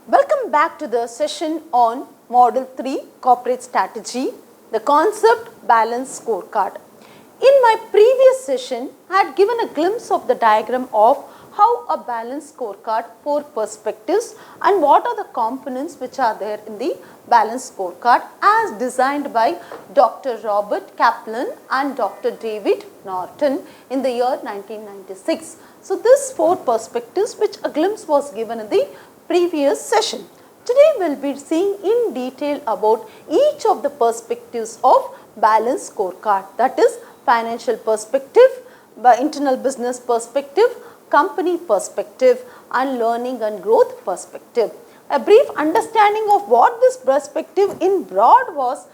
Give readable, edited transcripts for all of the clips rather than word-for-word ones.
Welcome back to the session on Model 3 Corporate Strategy, the concept balance scorecard. In my previous session, I had given a glimpse of the diagram of how a balance scorecard, 4 perspectives, and what are the components which are there in the balance scorecard as designed by Dr. Robert Kaplan and Dr. David Norton in the year 1996. So, these 4 perspectives which a glimpse was given in the previous session. Today we will be seeing in detail about each of the perspectives of balance scorecard, that is financial perspective, internal business perspective, company perspective and learning and growth perspective. A brief understanding of what this perspective in broad was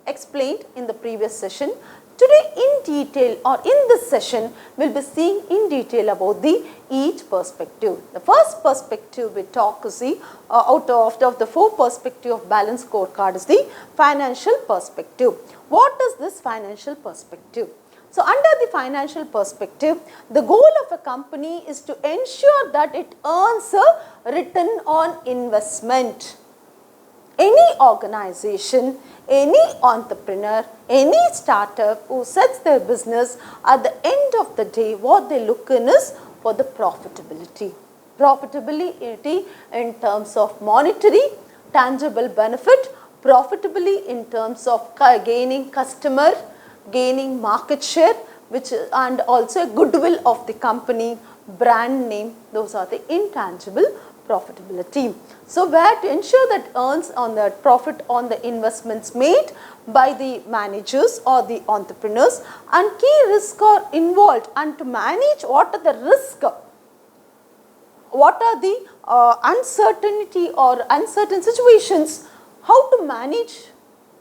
explained in the previous session. Today in detail or in this session we will be seeing in detail about each perspective. The first perspective we talk is out of the 4 perspective of balance scorecard is the financial perspective. What is this financial perspective? So, under the financial perspective, the goal of a company is to ensure that it earns a return on investment. Any organization, any entrepreneur, any startup who sets their business, at the end of the day, what they look in is for the profitability. Profitability in terms of monetary, tangible benefit, profitability in terms of gaining customer, gaining market share, and also goodwill of the company, brand name, those are the intangible profitability. So, where to ensure that earns on the profit on the investments made by the managers or the entrepreneurs, and key risks are involved, and to manage what are the risks, what are the uncertainty or uncertain situations, how to manage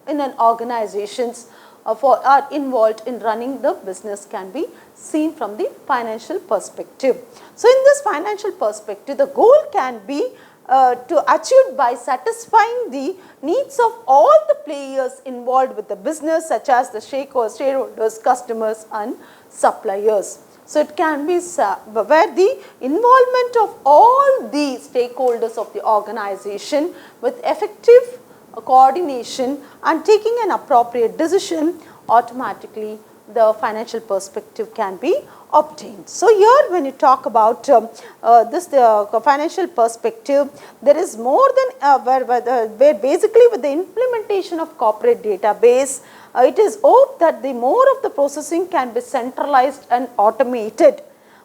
in an organizations are involved in running the business can be seen from the financial perspective. So, in this financial perspective, the goal can be to achieve by satisfying the needs of all the players involved with the business, such as the shareholders, customers and suppliers. So, it can be where the involvement of all the stakeholders of the organization with effective coordination and taking an appropriate decision, automatically the financial perspective can be obtained. So, here when you talk about the financial perspective, there is more than where basically with the implementation of corporate database, it is hoped that the more of the processing can be centralized and automated,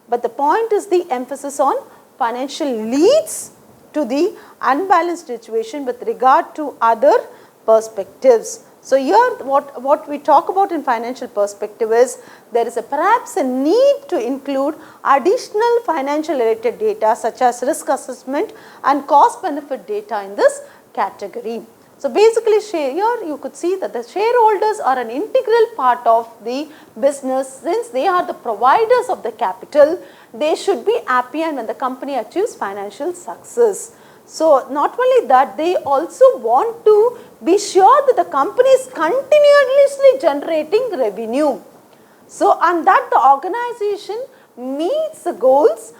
but the point is the emphasis on financial leads to the unbalanced situation with regard to other perspectives. So, here what we talk about in financial perspective is there is perhaps a need to include additional financial related data such as risk assessment and cost benefit data in this category. So, basically here you could see that the shareholders are an integral part of the business. Since they are the providers of the capital, they should be happy and when the company achieves financial success. So, not only that, they also want to be sure that the company is continuously generating revenue. So, and that the organization meets the goals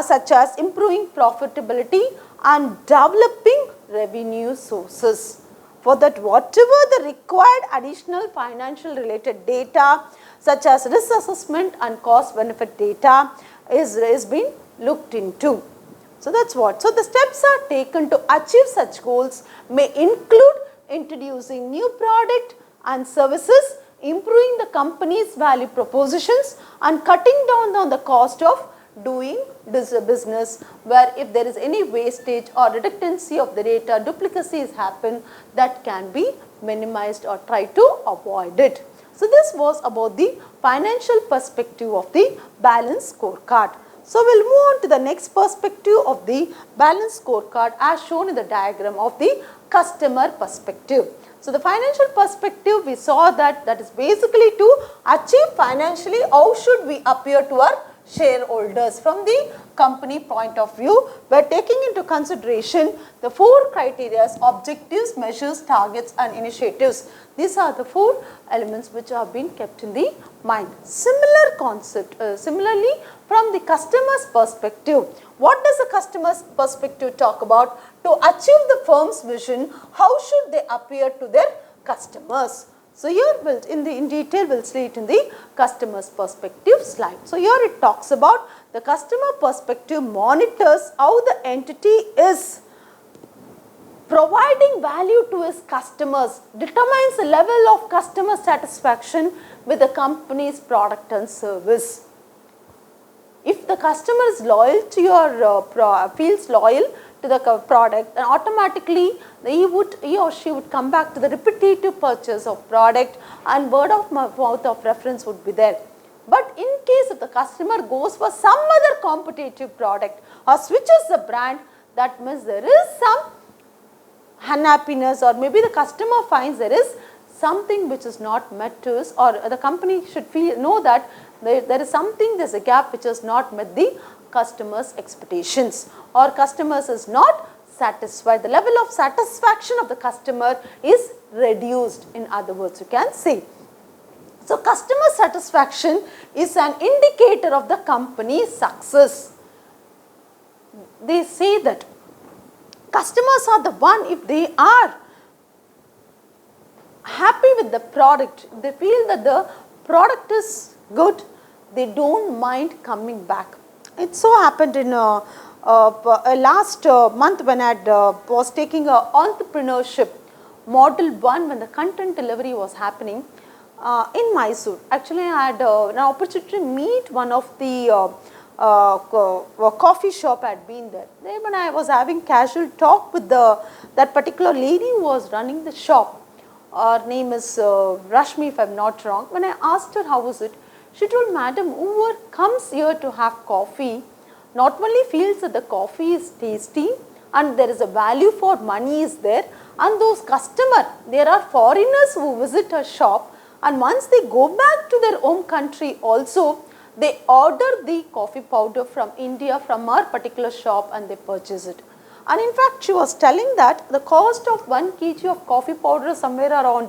such as improving profitability and developing revenue sources. For that, whatever the required additional financial related data such as risk assessment and cost benefit data is being looked into. So, that is what. So, the steps are taken to achieve such goals may include introducing new product and services, improving the company's value propositions and cutting down on the cost of doing this business, where if there is any wastage or redundancy of the data, duplicacies happen, that can be minimized or try to avoid it. So, this was about the financial perspective of the balance scorecard. So, we will move on to the next perspective of the balance scorecard as shown in the diagram of the customer perspective. So, the financial perspective, we saw that is basically to achieve financially how should we appear to our shareholders from the company point of view. We are taking into consideration the 4 criteria: objectives, measures, targets and initiatives. These are the 4 elements which have been kept in the mind. Similar concept, similarly from the customer's perspective, what does the customer's perspective talk about? To achieve the firm's vision, how should they appear to their customers? So, here we'll, in detail we will see it in the customer's perspective slide. So, here it talks about the customer perspective monitors how the entity is providing value to its customers, determines the level of customer satisfaction with the company's product and service. If the customer is loyal to your, feels loyal to the product, then automatically he or she would come back to the repetitive purchase of product, and word of mouth of reference would be there. But in case if the customer goes for some other competitive product or switches the brand, that means there is some unhappiness, or maybe the customer finds there is something which is not met to us, or the company should know that there is something, there is a gap which has not met the customer's expectations, or customers is not satisfied. The level of satisfaction of the customer is reduced, in other words you can say. So, customer satisfaction is an indicator of the company's success. They say that customers are the one, if they are happy with the product, they feel that the product is good, they don't mind coming back. It so happened in last month when I was taking a entrepreneurship model 1, when the content delivery was happening in Mysore. Actually, I had an opportunity to meet one of the coffee shop. I had been there. Then when I was having casual talk with that particular lady who was running the shop, her name is Rashmi, if I am not wrong. When I asked her how was it, she told, madam, whoever comes here to have coffee not only feels that the coffee is tasty and there is a value for money is there, and those customers, there are foreigners who visit her shop, and once they go back to their home country also, they order the coffee powder from India from our particular shop and they purchase it. And in fact, she was telling that the cost of 1 kg of coffee powder is somewhere around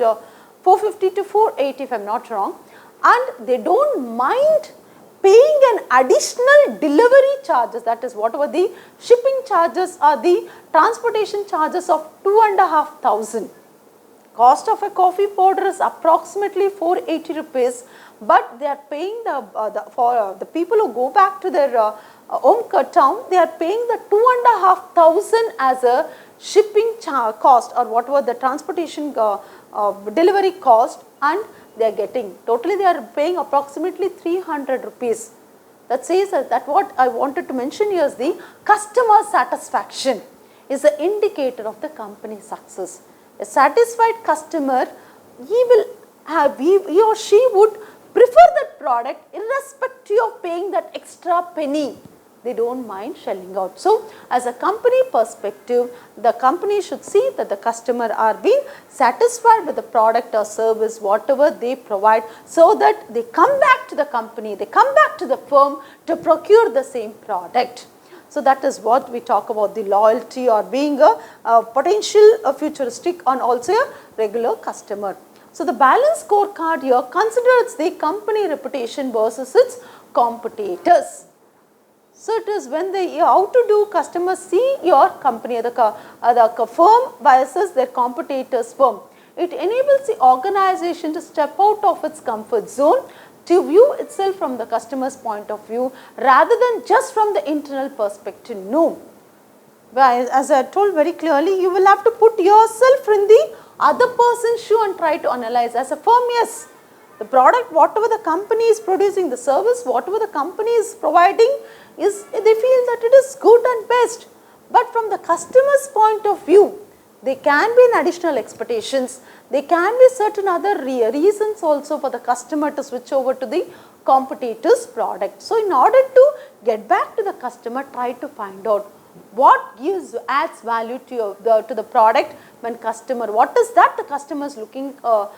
450 to 480 if I am not wrong, and they don't mind paying an additional delivery charges, that is whatever the shipping charges or the transportation charges of 2,500. Cost of a coffee powder is approximately 480 rupees, but they are paying for the people who go back to their home town, they are paying the 2,500 as a shipping cost, or whatever the transportation delivery cost, and they are getting, totally they are paying approximately 300 rupees. That says that what I wanted to mention here is the customer satisfaction is the indicator of the company's success. A satisfied customer, he or she would prefer that product irrespective of paying that extra penny. They don't mind shelling out. So, as a company perspective, the company should see that the customer are being satisfied with the product or service whatever they provide, so that they come back to the company, they come back to the firm to procure the same product. So, that is what we talk about, the loyalty or being a potential futuristic and also a regular customer. So, the balance scorecard here considers the company reputation versus its competitors. So, it is when how to do customers see your company, the firm versus their competitors' firm. It enables the organization to step out of its comfort zone to view itself from the customer's point of view rather than just from the internal perspective. No. As I told very clearly, you will have to put yourself in the other person's shoe and try to analyze. As a firm, yes, the product, whatever the company is producing, the service, whatever the company is providing, they feel that it is good and best. But from the customer's point of view, there can be an additional expectations. There can be certain other reasons also for the customer to switch over to the competitor's product. So, in order to get back to the customer, try to find out What adds value to the product when customer, what is that the customer is looking, the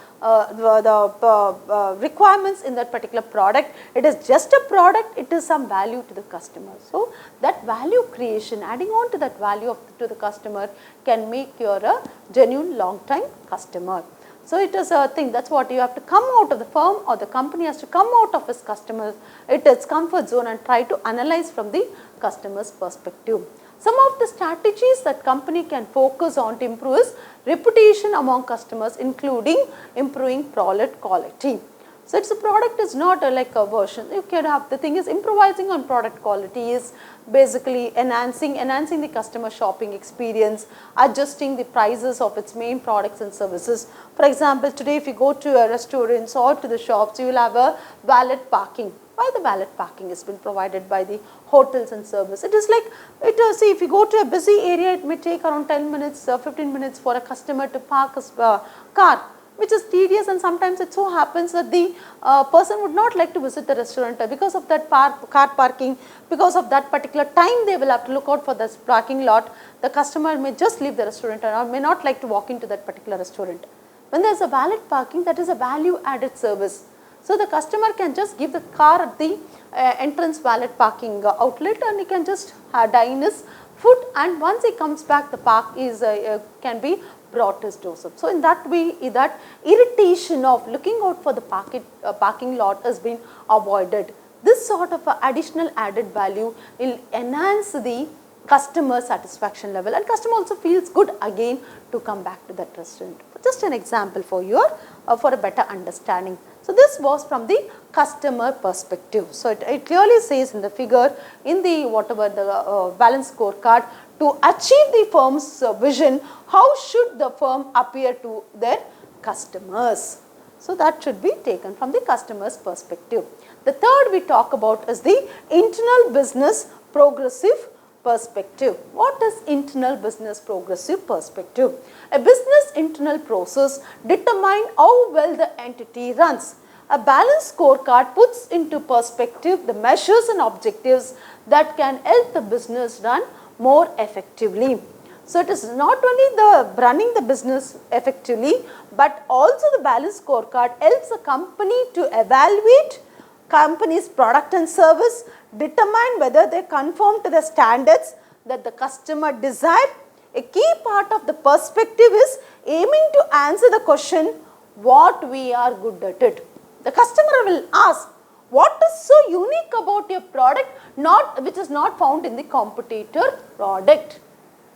requirements in that particular product. It is just a product, it is some value to the customer. So that value creation, adding on to that value to the customer can make you a genuine long time customer. So it is a thing, that's what you have to come out of the firm, or the company has to come out of its customers, its comfort zone, and try to analyze from the customer's perspective. Some of the strategies that company can focus on to improve is reputation among customers, including improving product quality. So it's a product is not like a version. You can have, the thing is, improvising on product quality is basically enhancing the customer shopping experience, adjusting the prices of its main products and services. For example, today if you go to a restaurants or to the shops, you will have a valet parking. Why the valet parking has been provided by the hotels and service? It is like, see, if you go to a busy area, it may take around 10 minutes, 15 minutes for a customer to park a car, which is tedious, and sometimes it so happens that the person would not like to visit the restaurant because of that car parking, because of that particular time they will have to look out for this parking lot. The customer may just leave the restaurant or may not like to walk into that particular restaurant. When there is a valet parking, that is a value added service. So the customer can just give the car at the entrance valet parking outlet, and he can just dine his food, and once he comes back, the park is can be brought to his doorstep. So in that way, that irritation of looking out for the parking lot has been avoided. This sort of additional added value will enhance the customer satisfaction level, and customer also feels good again to come back to that restaurant. Just an example for you for a better understanding. So this was from the customer perspective. So it clearly says in the figure, in the whatever the balanced scorecard, to achieve the firm's vision, how should the firm appear to their customers? So that should be taken from the customer's perspective. The third we talk about is the internal business progressive perspective. What is internal business progressive perspective? A business internal process determines how well the entity runs. A balanced scorecard puts into perspective the measures and objectives that can help the business run more effectively. So it is not only the running the business effectively, but also the balanced scorecard helps a company to evaluate company's product and service, determine whether they conform to the standards that the customer desire. A key part of the perspective is aiming to answer the question, what we are good at it. The customer will ask, what is so unique about your product, which is not found in the competitor product.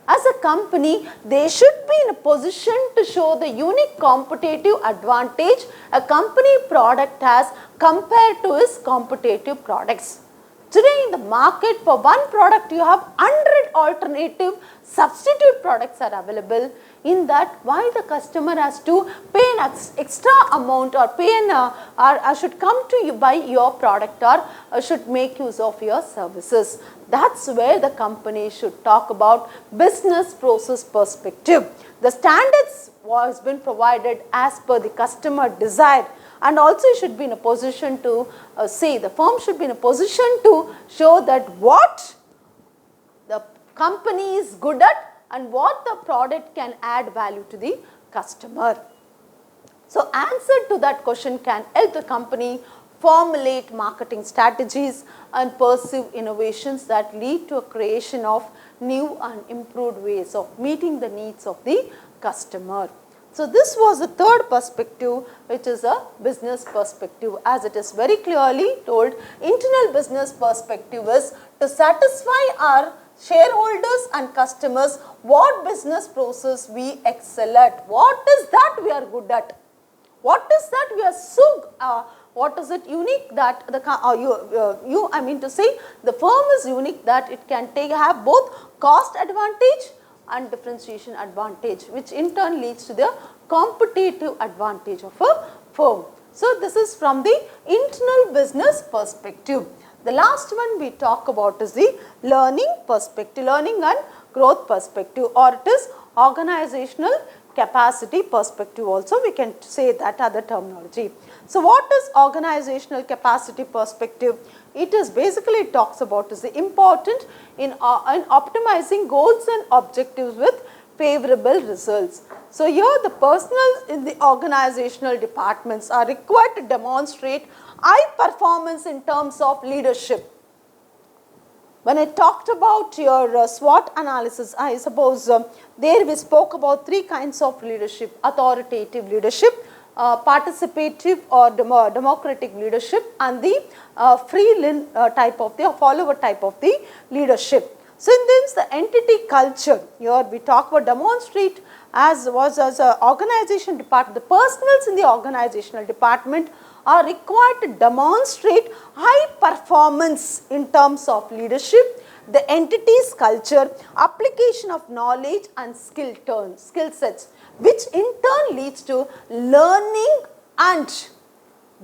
As a company, they should be in a position to show the unique competitive advantage a company product has compared to its competitive products. Today in the market, for one product you have 100 alternative substitute products are available. In that, why the customer has to pay an extra amount or pay or should come to you buy your product or should make use of your services. That's where the company should talk about business process perspective. The standards was been provided as per the customer desire, and also should be in a position to the firm should be in a position to show that what the company is good at and what the product can add value to the customer. So answer to that question can help the company formulate marketing strategies and pursue innovations that lead to a creation of new and improved ways of meeting the needs of the customer. So this was the third perspective, which is a business perspective. As it is very clearly told, internal business perspective is to satisfy our shareholders and customers what business process we excel at. What is that we are good at? What is that we are so what is it unique that I mean to say the firm is unique that it can have both cost advantage and differentiation advantage, which in turn leads to the competitive advantage of a firm. So this is from the internal business perspective. The last one we talk about is the learning perspective, learning and growth perspective, or it is organizational capacity perspective also, we can say that other terminology. So what is organizational capacity perspective? it is basically it talks about is the important in optimizing goals and objectives with favorable results. So, here the personnel in the organizational departments are required to demonstrate high performance in terms of leadership. When I talked about your SWOT analysis, I suppose there we spoke about three kinds of leadership: authoritative leadership, participative or democratic leadership, and the free type of the follower type of the leadership. So, in this the entity culture, here we talk about demonstrate as was as an organization department, the personnels in the organizational department are required to demonstrate high performance in terms of leadership, the entity's culture, application of knowledge and skill sets, which in turn leads to learning and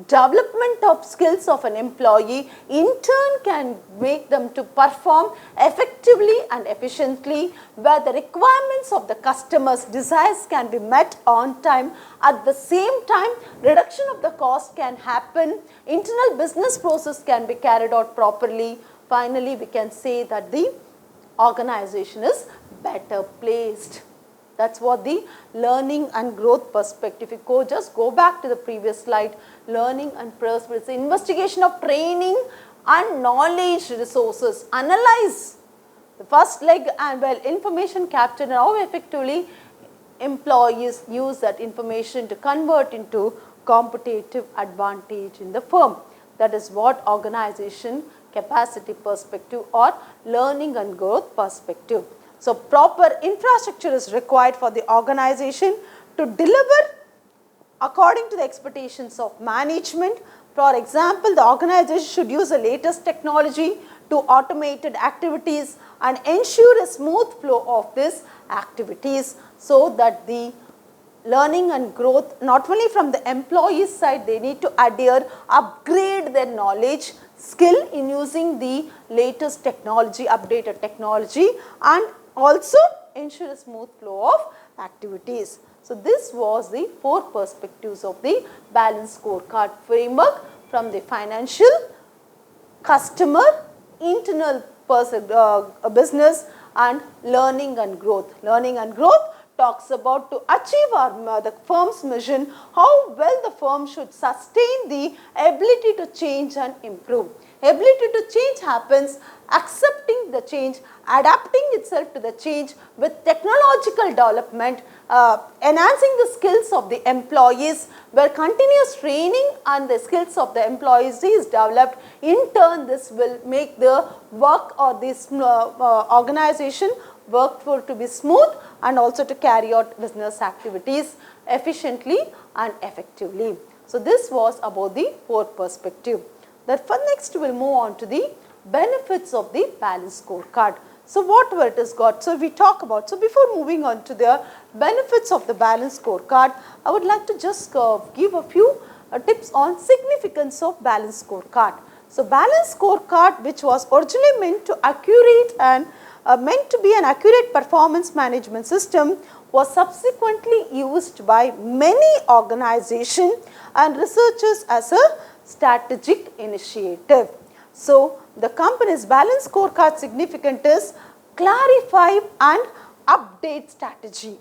development of skills of an employee, in turn can make them to perform effectively and efficiently, where the requirements of the customer's desires can be met on time. At the same time, reduction of the cost can happen, internal business process can be carried out properly. Finally, we can say that the organization is better placed. That is what the learning and growth perspective. If you just go back to the previous slide, learning and perspective, it's the investigation of training and knowledge resources. Analyze the first leg and well information captured and how effectively employees use that information to convert into competitive advantage in the firm. That is what organization capacity perspective or learning and growth perspective. So, proper infrastructure is required for the organization to deliver according to the expectations of management. For example, the organization should use the latest technology to automated activities and ensure a smooth flow of these activities, so that the learning and growth, not only from the employees side, they need to adhere, upgrade their knowledge, skill in using the latest technology, updated technology, and also ensure a smooth flow of activities. So, this was the 4 perspectives of the balanced scorecard framework, from the financial, customer, internal business and learning and growth. Learning and growth talks about to achieve the firm's mission, how well the firm should sustain the ability to change and improve. Ability to change happens accepting the change, adapting itself to the change with technological development, enhancing the skills of the employees, where continuous training and the skills of the employees is developed. In turn, this will make the work or this organization work for to be smooth and also to carry out business activities efficiently and effectively. So, this was about the 4 perspective. Therefore, next we will move on to the benefits of the balanced scorecard. So, what it has got? So, we talk about, so before moving on to the benefits of the balanced scorecard, I would like to just give a few tips on significance of balanced scorecard. So, balanced scorecard, which was originally meant to be an accurate performance management system, was subsequently used by many organizations and researchers as a strategic initiative. So, the company's balanced scorecard significance is clarify and update strategy.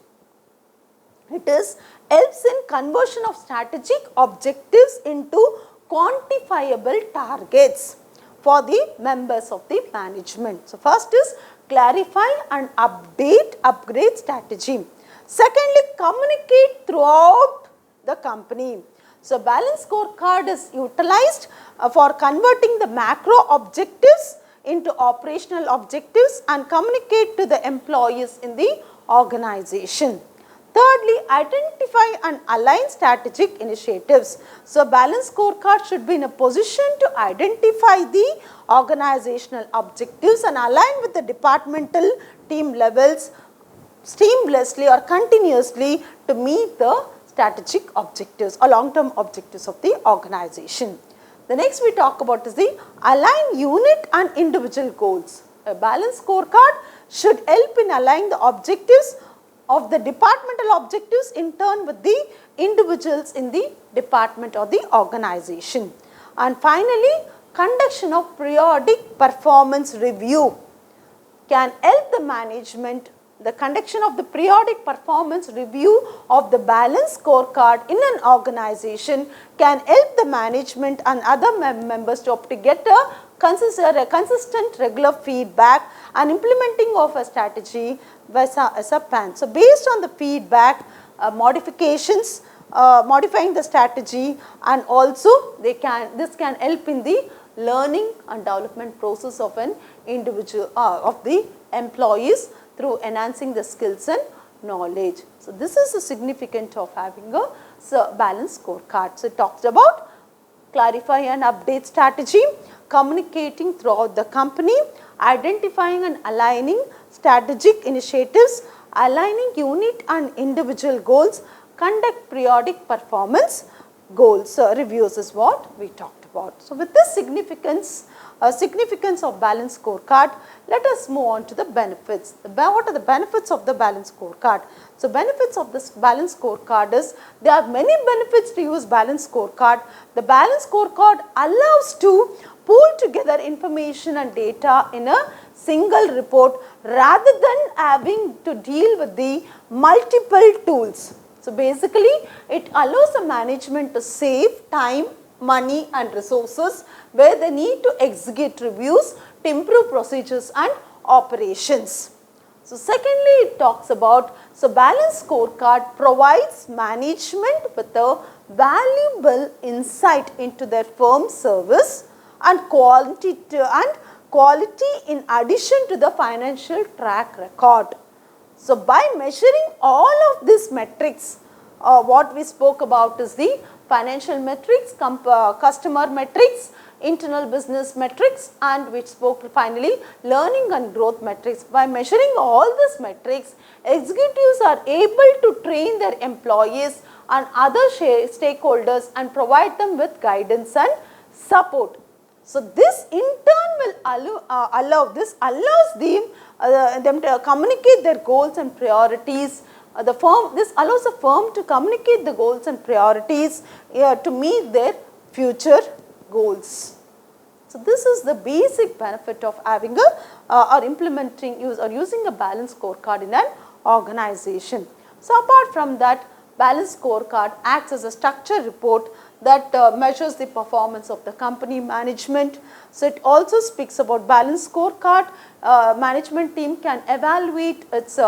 It is helps in conversion of strategic objectives into quantifiable targets for the members of the management. So, first is clarify and upgrade strategy. Secondly, communicate throughout the company. So, balanced scorecard is utilized for converting the macro objectives into operational objectives and communicate to the employees in the organization. Thirdly, identify and align strategic initiatives. So, balanced scorecard should be in a position to identify the organizational objectives and align with the departmental team levels seamlessly or continuously to meet the strategic objectives or long-term objectives of the organization. The next we talk about is the align unit and individual goals. A balanced scorecard should help in aligning the objectives of the departmental objectives in turn with the individuals in the department or the organization. And finally, conduction of periodic performance review can help the management. The conduction of the periodic performance review of the balance scorecard in an organization can help the management and other members to get a consistent regular feedback and implementing of a strategy as a plan. So, based on the feedback, modifications, modifying the strategy, and also this can help in the learning and development process of an individual of the employees through enhancing the skills and knowledge. So, this is the significance of having a balanced scorecard. So, it talks about clarify and update strategy, communicating throughout the company, identifying and aligning strategic initiatives, aligning unit and individual goals, conduct periodic performance goals reviews is what we talked about. So, with this significance of balanced scorecard, let us move on to the benefits. What are the benefits of the balanced scorecard? So, benefits of this balanced scorecard is there are many benefits to use balanced scorecard. The balanced scorecard allows to pool together information and data in a single report rather than having to deal with the multiple tools. So, basically it allows the management to save time, money and resources where they need to execute reviews to improve procedures and operations. So, secondly it talks about, so balanced scorecard provides management with a valuable insight into their firm's service and quality in addition to the financial track record. So, by measuring all of these metrics, what we spoke about is the financial metrics, customer metrics, internal business metrics, and which spoke finally learning and growth metrics. By measuring all these metrics, executives are able to train their employees and other stakeholders and provide them with guidance and support. So, this in turn will allows them to communicate their goals and priorities. This allows the firm to communicate the goals and priorities to meet their future goals. So, this is the basic benefit of having or implementing or using a balanced scorecard in an organization. So, apart from that, balanced scorecard acts as a structured report that measures the performance of the company management. So, it also speaks about balanced scorecard. Management team can evaluate its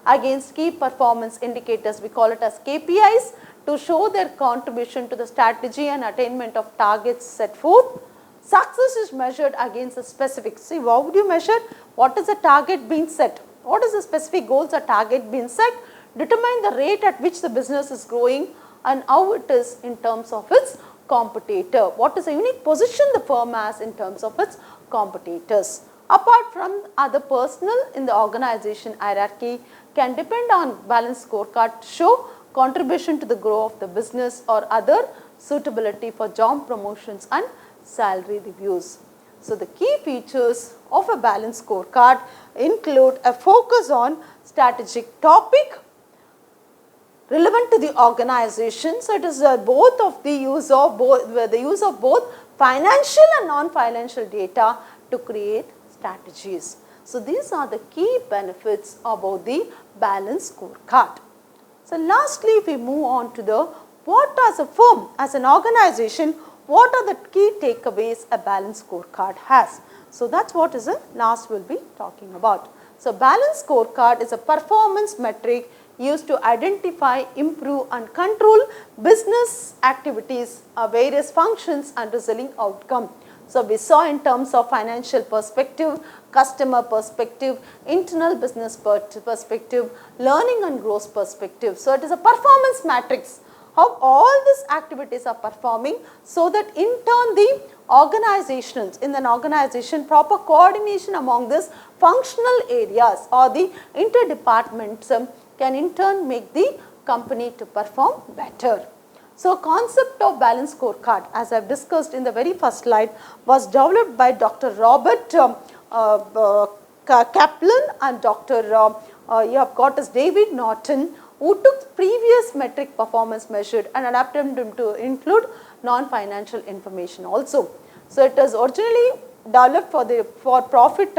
against key performance indicators, we call it as KPIs, to show their contribution to the strategy and attainment of targets set forth. Success is measured against a specific. See, how would you measure? What is the target being set? What is the specific goals or target being set? Determine the rate at which the business is growing and how it is in terms of its competitor. What is the unique position the firm has in terms of its competitors. Apart from other personnel in the organization hierarchy can depend on balanced scorecard to show contribution to the growth of the business or other suitability for job promotions and salary reviews. So, the key features of a balanced scorecard include a focus on strategic topic relevant to the organization. So, it is both of the use of both financial and non-financial data to create strategies. So, these are the key benefits about the balanced scorecard. So, lastly, if we move on to the what as a firm, as an organization, what are the key takeaways a balanced scorecard has. So, that is what is the last we will be talking about. So, balanced scorecard is a performance metric used to identify, improve and control business activities, various functions and resulting outcome. So, we saw in terms of financial perspective, customer perspective, internal business perspective, learning and growth perspective. So, it is a performance matrix, how all these activities are performing, so that in turn the organizations, in an organization, proper coordination among these functional areas or the interdepartments can in turn make the company to perform better. So, concept of balanced scorecard, as I have discussed in the very first slide, was developed by Dr. Robert Kaplan and Dr. You have got as David Norton, who took previous metric performance measured and adapted them to include non-financial information also. So it was originally developed for profit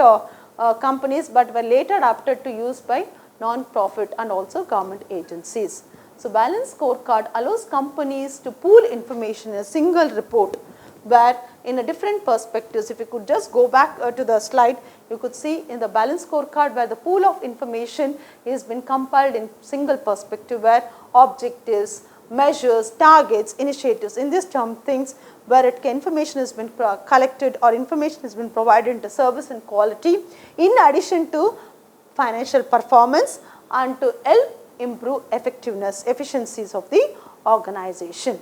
companies, but were later adapted to use by non-profit and also government agencies. So balanced scorecard allows companies to pool information in a single report, where in a different perspectives, if you could just go back to the slide, you could see in the balanced scorecard where the pool of information has been compiled in single perspective, where objectives, measures, targets, initiatives, in this term things where information has been collected or information has been provided into service and quality, in addition to financial performance, and to help improve effectiveness, efficiencies of the organization.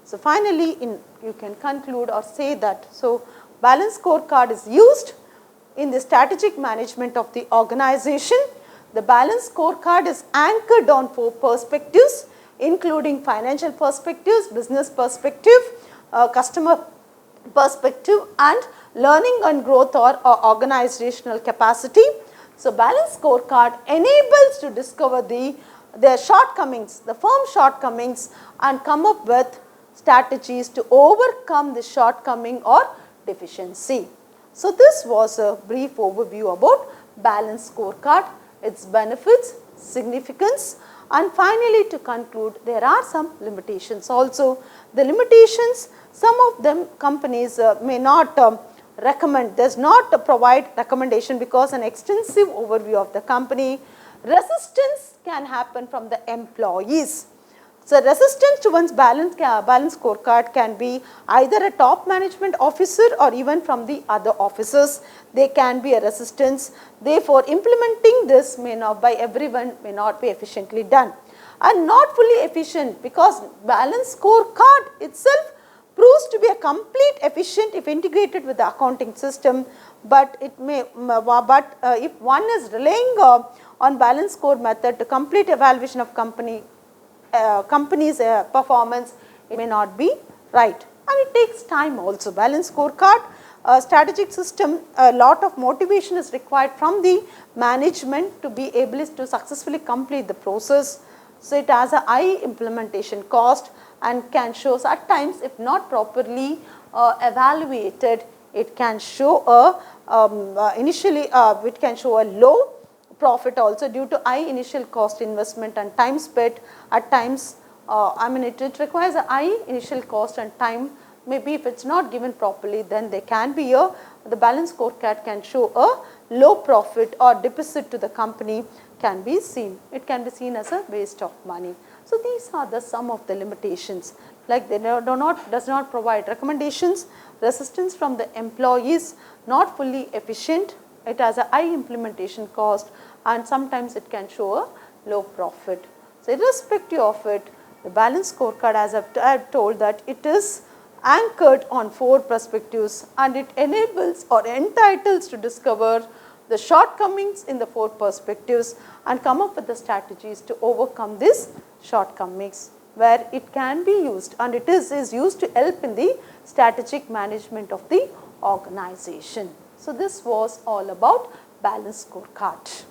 So finally, you can conclude or say that, so balanced scorecard is used in the strategic management of the organization. The balanced scorecard is anchored on 4 perspectives, including financial perspectives, business perspective, customer perspective, and learning and growth or organizational capacity. So balanced scorecard enables to discover their shortcomings, the firm's shortcomings, and come up with strategies to overcome the shortcoming or deficiency. So this was a brief overview about balanced scorecard, its benefits, significance, and finally to conclude, there are some limitations also. The limitations, some of them companies may not recommend, does not provide recommendation because an extensive overview of the company. Resistance can happen from the employees. So resistance to one's balanced scorecard can be either a top management officer or even from the other officers. There can be a resistance. Therefore, implementing this may not by everyone may not be efficiently done, and not fully efficient because balanced scorecard itself proves to be a complete efficient if integrated with the accounting system, but it may if one is relying on balanced score method to complete evaluation of company's performance, it may not be right, and it takes time also. Balanced scorecard strategic system, a lot of motivation is required from the management to be able to successfully complete the process. So it has a high implementation cost and can show at times, if not properly evaluated, it can show initially it can show a low profit also due to high initial cost investment and time spent. At times, it requires a high initial cost and time. Maybe if it's not given properly, then there can be the balanced scorecard can show a low profit or deficit to the company can be seen. It can be seen as a waste of money. So these are some of the limitations, like they does not provide recommendations, resistance from the employees, not fully efficient, it has a high implementation cost, and sometimes it can show a low profit. So irrespective of it, the balanced scorecard, as I have told, that it is anchored on 4 perspectives, and it enables or entitles to discover the shortcomings in the 4 perspectives and come up with the strategies to overcome these shortcomings, where it can be used, and it is used to help in the strategic management of the organization. So this was all about balanced scorecard.